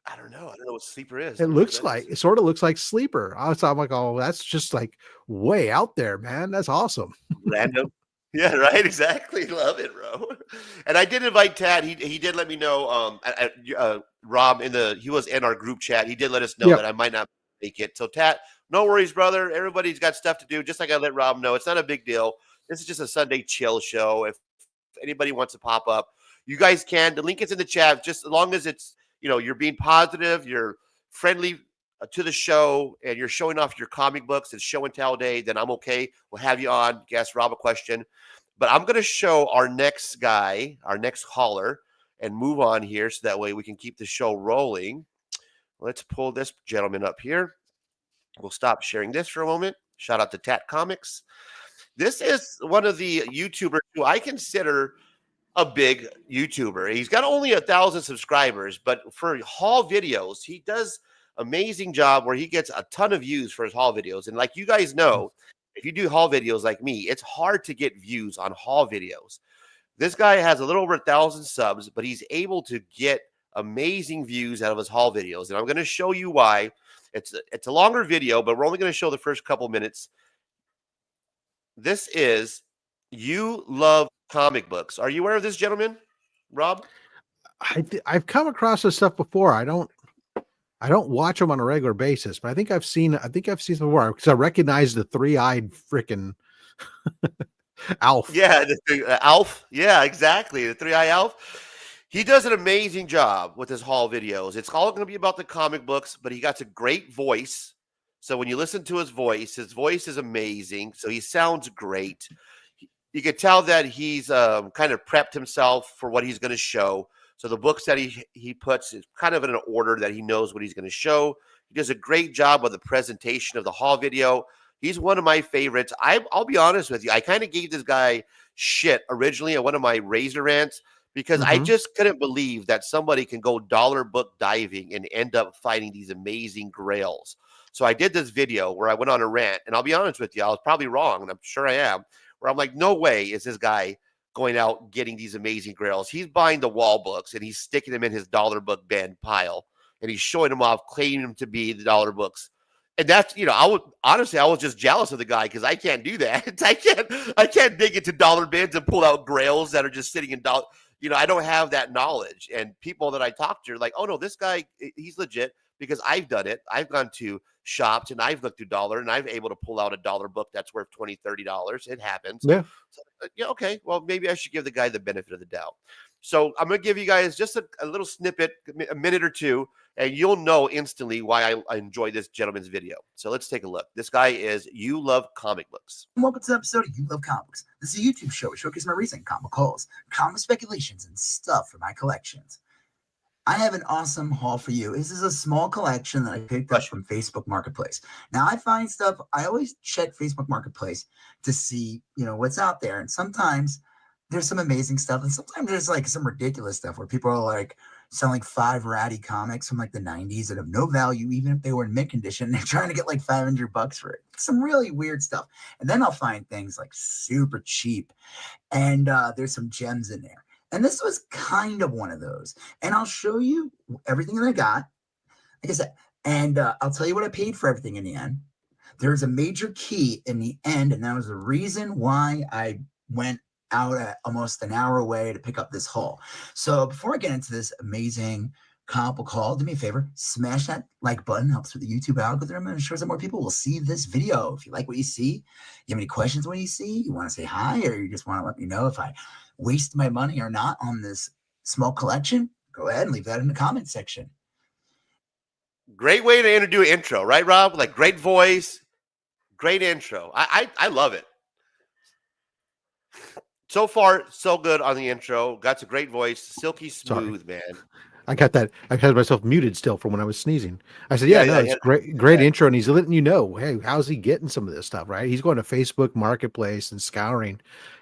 I don't know. I don't know what Sleeper is. It sort of looks like Sleeper. I'm like, oh, that's just like way out there, man. That's awesome. Random. Yeah, right. Exactly. Love it, bro. And I did invite Tat. He did let me know. Rob he was in our group chat. He did let us know Yep. that I might not make it. So Tat, no worries, brother. Everybody's got stuff to do. Just like I let Rob know, it's not a big deal. This is just a Sunday chill show. If anybody wants to pop up, you guys can. The link is in the chat. Just as long as it's you're being positive, you're friendly to the show, and you're showing off your comic books. It's show and tell day. Then I'm okay. We'll have you on. Ask Rob a question. But I'm going to show our next guy, our next caller, and move on here so that way we can keep the show rolling. Let's pull this gentleman up here. We'll stop sharing this for a moment. Shout out to Tat Comics. This is one of the YouTubers who I consider a big YouTuber. He's got only 1,000 subscribers, but for haul videos, he does amazing job where he gets a ton of views for his haul videos. And like you guys know, if you do haul videos like me, it's hard to get views on haul videos. This guy has a little over 1,000 subs, but he's able to get amazing views out of his haul videos. And I'm going to show you why. It's a longer video, but we're only going to show the first couple minutes. This is You Love Comic Books. Are you aware of this gentleman, Rob? I've come across this stuff before. I don't watch them on a regular basis, but I think I've seen some before because I recognize the three-eyed freaking Alf. Yeah, Alf. Yeah, exactly. The three-eye Alf. He does an amazing job with his haul videos. It's all going to be about the comic books, but he got a great voice. So when you listen to his voice is amazing. So he sounds great. You can tell that he's kind of prepped himself for what he's going to show. So the books that he puts is kind of in an order that he knows what he's going to show. He does a great job with the presentation of the haul video. He's one of my favorites. I'll be honest with you. I kind of gave this guy shit originally at one of my Razor rants because I just couldn't believe that somebody can go dollar book diving and end up finding these amazing grails. So I did this video where I went on a rant, and I'll be honest with you, I was probably wrong, and I'm sure I am, where I'm like, no way is this guy going out getting these amazing grails. He's buying the wall books, and he's sticking them in his dollar book bin pile, and he's showing them off, claiming them to be the dollar books. And that's, I was just jealous of the guy because I can't do that. I can't dig into dollar bins and pull out grails that are just sitting in dollar. I don't have that knowledge. And people that I talk to are like, oh no, this guy, he's legit because I've done it. I've gone to shops and I've looked through dollar and I've able to pull out a dollar book that's worth $20, $30. It happens. Yeah. So, yeah. Okay. Well, maybe I should give the guy the benefit of the doubt. So I'm going to give you guys just a little snippet, a minute or two, and you'll know instantly why I enjoy this gentleman's video. So let's take a look. This guy is You Love Comic Books. Welcome to the episode of You Love Comics. This is a YouTube show which showcases my recent comic hauls, comic speculations, and stuff from my collections. I have an awesome haul for you. This is a small collection that I picked up from Facebook Marketplace. Now, I find stuff, I always check Facebook Marketplace to see, what's out there. And sometimes there's some amazing stuff. And sometimes there's like some ridiculous stuff where people are like selling 5 ratty comics from like the 90s that have no value, even if they were in mint condition. And they're trying to get like $500 for it. Some really weird stuff. And then I'll find things like super cheap. And there's some gems in there. And this was kind of one of those. And I'll show you everything that I got. Like I said, and I'll tell you what I paid for everything in the end. There's a major key in the end. And that was the reason why I went out at almost an hour away to pick up this haul. So before I get into this amazing comic book haul, do me a favor, smash that like button, helps with the YouTube algorithm and ensures that more people will see this video. If you like what you see, you have any questions when you see, you want to say hi, or you just want to let me know if I waste my money or not on this small collection, go ahead and leave that in the comment section. Great way to do an intro, right, Rob? Like great voice, great intro. I love it. So far, so good on the intro. Got a great voice, silky smooth, man. I got that. I had myself muted still from when I was sneezing. I said, it's great intro. And he's letting you know, hey, how's he getting some of this stuff, right? He's going to Facebook Marketplace and scouring.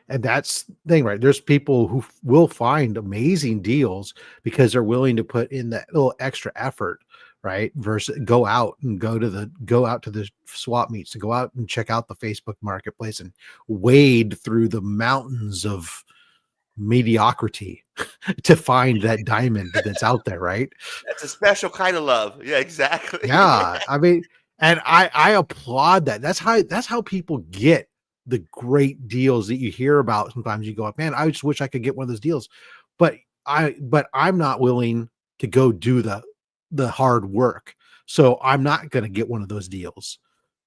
And that's the thing, right? There's people who will find amazing deals because they're willing to put in that little extra effort, right? Versus go out to the swap meets, to go out and check out the Facebook Marketplace and wade through the mountains of mediocrity to find that diamond that's out there, right? That's a special kind of love. Yeah, exactly. Yeah, I mean, and I applaud that. That's how people get the great deals that you hear about. Sometimes you go, man, I just wish I could get one of those deals, but I'm not willing to go do the hard work. So I'm not going to get one of those deals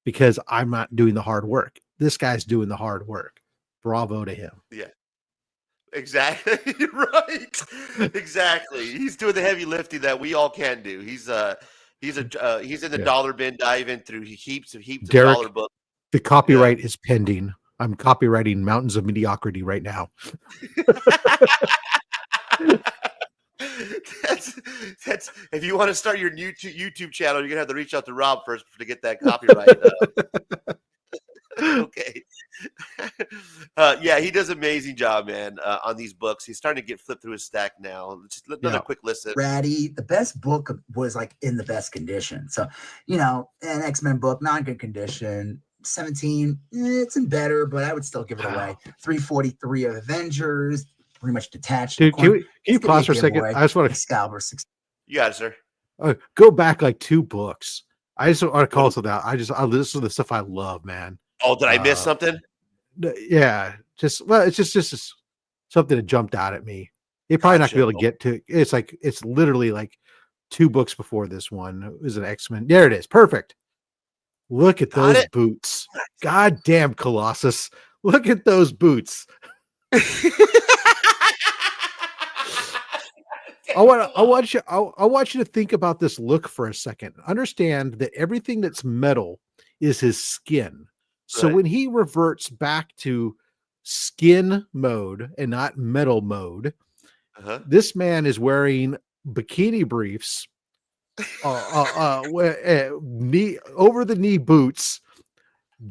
because I'm not doing the hard work. This guy's doing the hard work. Bravo to him. Yeah. Exactly. Right. Exactly. He's doing the heavy lifting that we all can do. He's in the dollar bin diving through heaps of Derek, dollar books. The copyright is pending. I'm copywriting Mountains of Mediocrity right now. That's if you want to start your new YouTube channel, you're gonna have to reach out to Rob first to get that copyright. Okay. Yeah, he does an amazing job, man, on these books. He's starting to get flipped through his stack now. Just another quick listen. Ratty, the best book was like in the best condition. So, an X-Men book, not good condition. 17, it's in better, but I would still give it away. 343 of Avengers, pretty much detached. Dude, can you pause for a second? I just want to Excalibur 6. You got it, sir. Go back like 2 books. I just want to call it that. I listen to the stuff I love, man. Oh, did I miss something? Yeah, it's just something that jumped out at me. You're probably not gonna be able to get to. It's literally like 2 books before this one. It was an X-Men. There it is. Perfect. Look at those boots. God damn, Colossus. Look at those boots. I want you to think about this look for a second. Understand that everything that's metal is his skin. So when he reverts back to skin mode and not metal mode, this man is wearing bikini briefs, over the knee boots,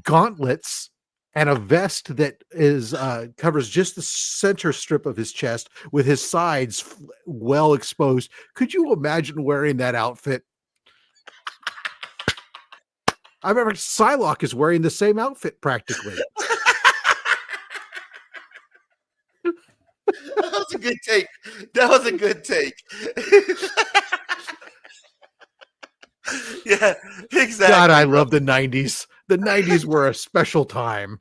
gauntlets, and a vest that is covers just the center strip of his chest with his sides well exposed. Could you imagine wearing that outfit? I remember Psylocke is wearing the same outfit practically. That was a good take. That was a good take. Yeah, exactly. God, I love the 90s. The 90s were a special time.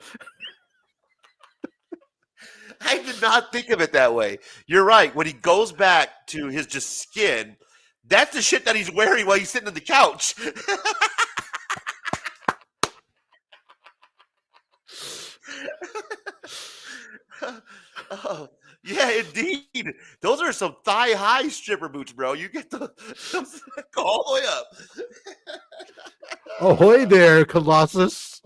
I did not think of it that way. You're right. When he goes back to his just skin, that's the shit that he's wearing while he's sitting on the couch. Oh, yeah, indeed. Those are some thigh-high stripper boots, bro. You get those go all the way up. Ahoy there, Colossus.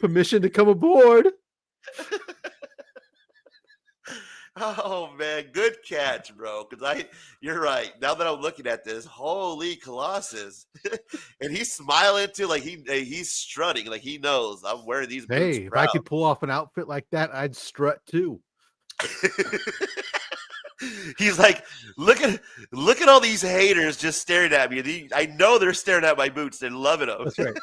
Permission to come aboard. Oh man, good catch, bro. Because you're right. Now that I'm looking at this, holy Colossus, and he's smiling too, like he's strutting, like he knows I'm wearing these boots. Hey, if I could pull off an outfit like that, I'd strut too. He's like, look at all these haters just staring at me. I know they're staring at my boots. They're loving them. That's right.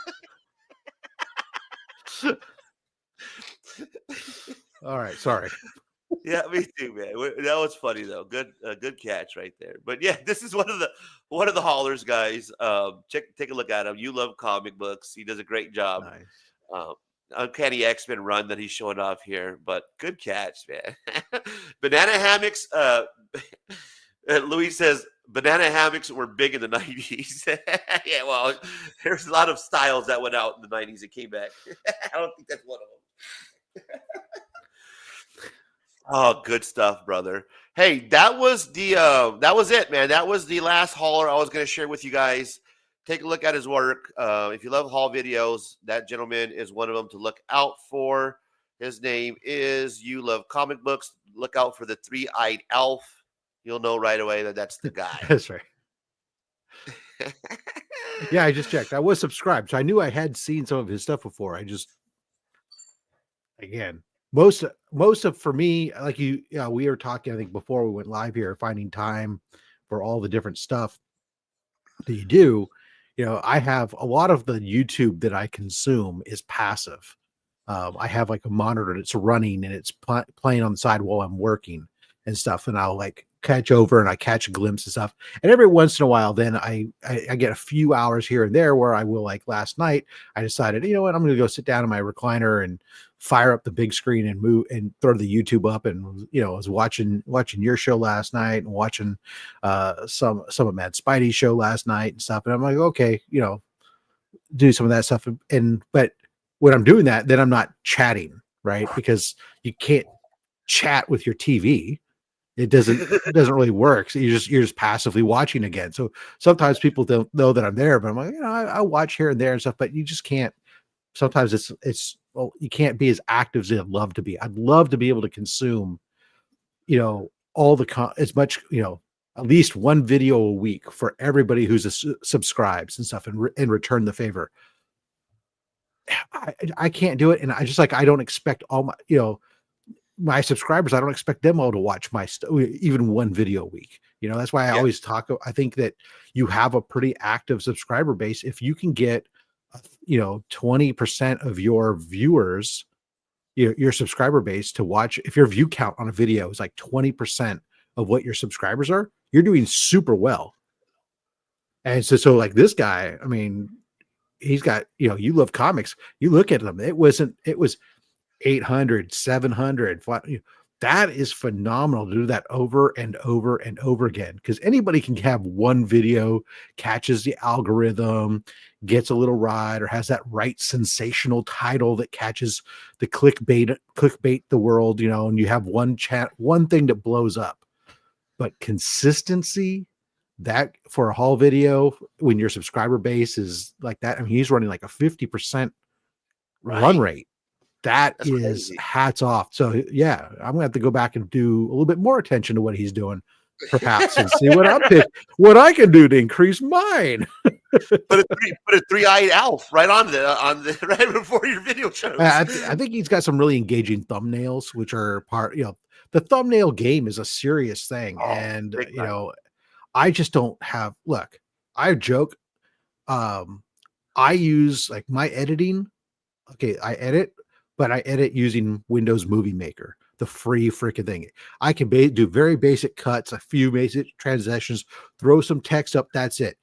All right, sorry. Yeah, me too, man. That was funny though. Good catch right there. But yeah, this is one of the haulers, guys. Take a look at him. You love comic books. He does a great job. Nice. Uncanny X-Men run that he's showing off here, but good catch, man. Banana hammocks. Louis says banana hammocks were big in the 90s. Yeah, well, there's a lot of styles that went out in the 90s that came back. I don't think that's one of them. Oh, good stuff, brother. Hey, that was it, man. That was the last hauler I was going to share with you guys. Take a look at his work. If you love haul videos, that gentleman is one of them to look out for. His name is You Love Comic Books. Look out for the 3-eyed elf. You'll know right away that that's the guy. That's right. Yeah, I just checked. I was subscribed, so I knew I had seen some of his stuff before. I just, again, most of for me, like we were talking, I think before we went live here, finding time for all the different stuff that you do. I have a lot of the YouTube that I consume is passive. I have like a monitor that's running and it's playing on the side while I'm working and stuff. And I'll like catch over and I catch a glimpse of stuff. And every once in a while, then I get a few hours here and there where I will, like last night, I decided, you know what, I'm going to go sit down in my recliner and fire up the big screen and move and throw the YouTube up. And, you know, I was watching your show last night and watching some of Mad Spidey's show last night and stuff. And I'm like, okay, you know, do some of that stuff. But when I'm doing that, then I'm not chatting, right? Because you can't chat with your TV. It doesn't really work. So you're just passively watching again. So sometimes people don't know that I'm there, but I'm like, you know, I watch here and there and stuff, but you just can't. Sometimes it's well, you can't be as active as I'd love to be. I'd love to be able to consume, you know, all the as much, you know, at least one video a week for everybody who's subscribes and stuff, and return the favor. I can't do it, and I just like I don't expect all my, you know, my subscribers, I don't expect them all to watch my even one video a week. You know, that's why I always talk. I think that you have a pretty active subscriber base. If you can get, you know, 20% of your viewers, your subscriber base to watch, if your view count on a video is like 20% of what your subscribers are, you're doing super well. And so like this guy, I mean, he's got, you know, You Love Comics. You look at them, it was 800, 700. That is phenomenal to do that over and over and over again, because anybody can have one video, catches the algorithm, gets a little ride, or has that right sensational title that catches the clickbait the world, you know, and you have one thing that blows up. But consistency, that for a haul video, when your subscriber base is like that, I mean, he's running like a 50% run rate. That's crazy. Hats off. So yeah, I'm gonna have to go back and do a little bit more attention to what he's doing, perhaps, and see what I can do to increase mine. Put a three-eyed elf right on the right before your video shows. I think he's got some really engaging thumbnails, which are part, you know, the thumbnail game is a serious thing. And you know, I just don't have, look, I joke. I use like my editing. Okay, I edit, but I edit using Windows Movie Maker, the free freaking thing. I can do very basic cuts, a few basic transitions, throw some text up. That's it.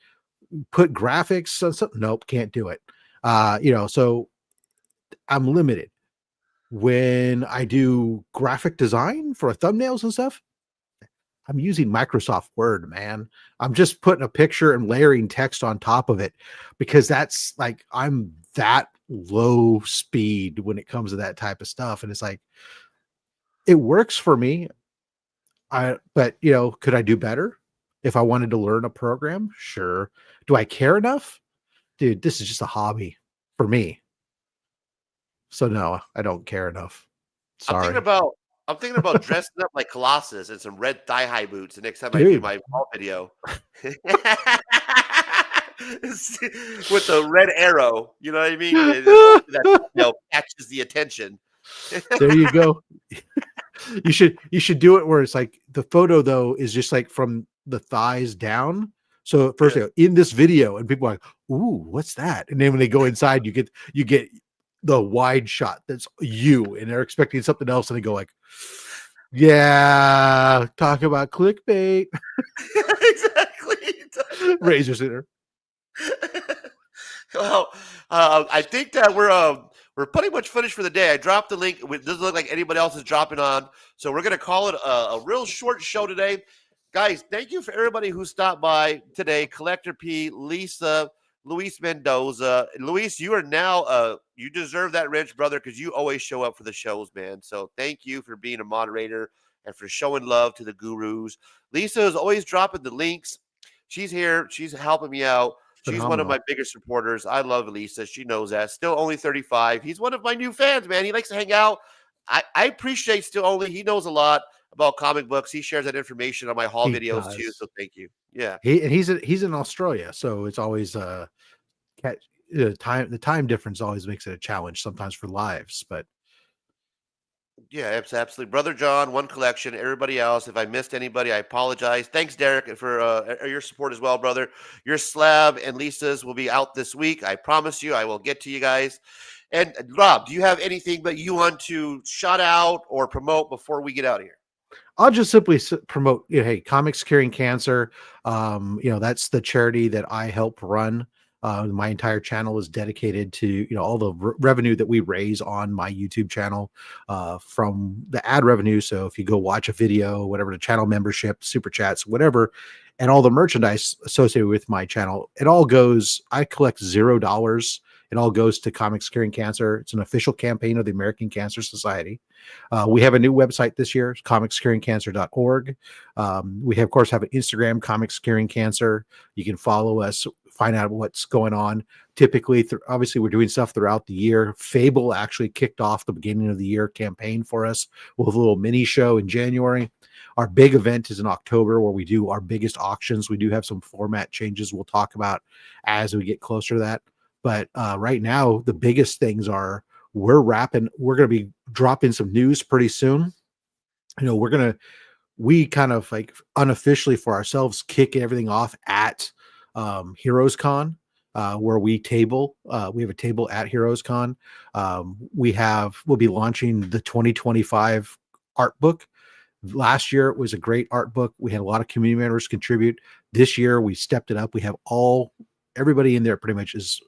Put graphics on something. Nope, can't do it. You know, so I'm limited. When I do graphic design for thumbnails and stuff, I'm using Microsoft Word, man. I'm just putting a picture and layering text on top of it, because that's like, I'm that low speed when it comes to that type of stuff. And it's like, it works for me. But you know, could I do better if I wanted to learn a program? Sure. Do I care enough? Dude, this is just a hobby for me. So no, I don't care enough. Sorry. I'm thinking about dressing up like Colossus in some red thigh-high boots the next time I do my haul video. With the red arrow, you know what I mean? That, you know, catches the attention. There you go. You should do it where it's like the photo though is just like from the thighs down. So at first, in this video, and people are like, "Ooh, what's that?" And then when they go inside, you get the wide shot that's you, and they're expecting something else, and they go like, "Yeah, talk about clickbait." Exactly. Razor Center. Well, I think that we're pretty much finished for the day. I dropped the link. It doesn't look like anybody else is dropping on, so we're going to call it a real short show today. Guys, thank you for everybody who stopped by today. Collector P, Lisa, Luis Mendoza. Luis, you are now, you deserve that wrench, brother, because you always show up for the shows, man. So thank you for being a moderator and for showing love to the gurus. Lisa is always dropping the links. She's here. She's helping me out. She's one of my biggest supporters. I love Lisa. She knows that. Still only 35. He's one of my new fans, man. He likes to hang out. I appreciate Still Only. He knows a lot about comic books. He shares that information on my haul videos too. So thank you. Yeah. He's in Australia, so it's always the time difference always makes it a challenge sometimes for lives, but yeah, it's absolutely. Brother John, One Collection, everybody else. If I missed anybody, I apologize. Thanks, Derek, for your support as well, brother. Your slab and Lisa's will be out this week. I promise you, I will get to you guys. And Rob, do you have anything that you want to shout out or promote before we get out of here? I'll just simply promote, hey, Comics Curing Cancer. That's the charity that I help run. My entire channel is dedicated to, all the revenue that we raise on my YouTube channel from the ad revenue. So if you go watch a video, whatever, the channel membership, super chats, whatever, and all the merchandise associated with my channel, it all goes, I collect $0. It all goes to Comics Curing Cancer. It's an official campaign of the American Cancer Society. We have a new website this year, comicscuringcancer.org. We, of course, have an Instagram, Comics Curing Cancer. You can follow us, find out what's going on. Typically, obviously, we're doing stuff throughout the year. Fable actually kicked off the beginning of the year campaign for us with a little mini show in January. Our big event is in October where we do our biggest auctions. We do have some format changes we'll talk about as we get closer to that. But right now, the biggest things are we're going to be dropping some news pretty soon. We kind of like unofficially for ourselves kick everything off at Heroes Con, where we table. We have a table at Heroes Con. We'll be launching the 2025 art book. Last year it was a great art book. We had a lot of community members contribute. This year we stepped it up. We have everybody in there pretty much is,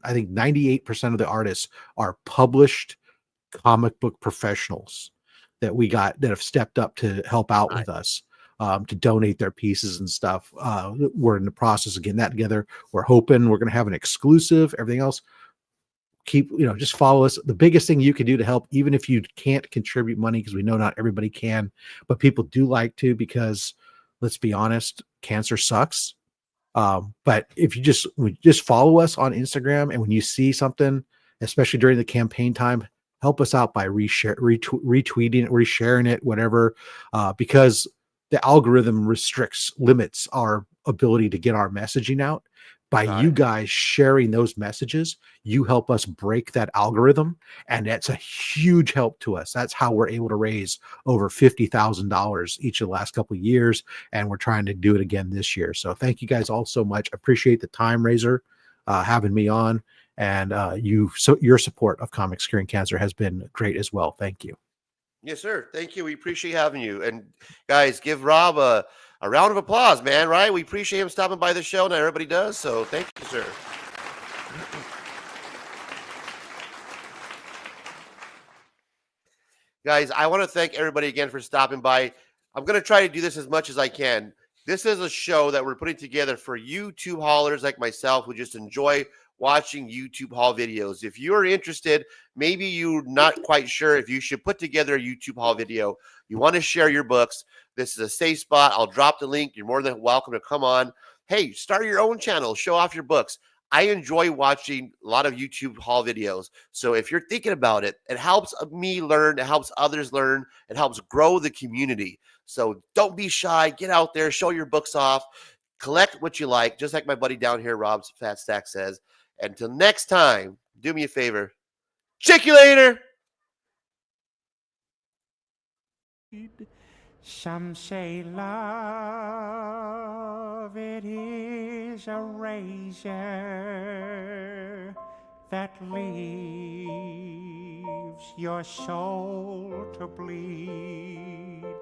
I think 98% of the artists are published comic book professionals that have stepped up to help out with us, to donate their pieces and stuff. We're in the process of getting that together. We're hoping we're going to have an exclusive. Everything else, just follow us. The biggest thing you can do to help, even if you can't contribute money, because we know not everybody can, but people do like to, because let's be honest, cancer sucks. But if you just follow us on Instagram, and when you see something, especially during the campaign time, help us out by retweeting it, resharing it, whatever, because the algorithm limits our ability to get our messaging out. By you guys sharing those messages, you help us break that algorithm, and that's a huge help to us. That's how we're able to raise over $50,000 each of the last couple of years, and we're trying to do it again this year. So thank you guys all so much. Appreciate the time, Razor, having me on, and your support of Comics Curing Cancer has been great as well. Thank you. Yes, sir. Thank you. We appreciate having you. And guys, give Rob a round of applause, man, right? We appreciate him stopping by the show. Not everybody does. So thank you, sir. Guys, I want to thank everybody again for stopping by. I'm going to try to do this as much as I can. This is a show that we're putting together for YouTube haulers like myself who just enjoy watching YouTube haul videos. If you're interested, maybe you're not quite sure if you should put together a YouTube haul video, you want to share your books, this is a safe spot. I'll drop the link. You're more than welcome to come on. Hey, start your own channel, show off your books. I enjoy watching a lot of YouTube haul videos. So if you're thinking about it, it helps me learn, it helps others learn, it helps grow the community. So don't be shy, get out there, show your books off, collect what you like, just like my buddy down here, Rob's Fat Stack says. Until next time, do me a favor. Check you later. Some say love, it is a razor that leaves your soul to bleed.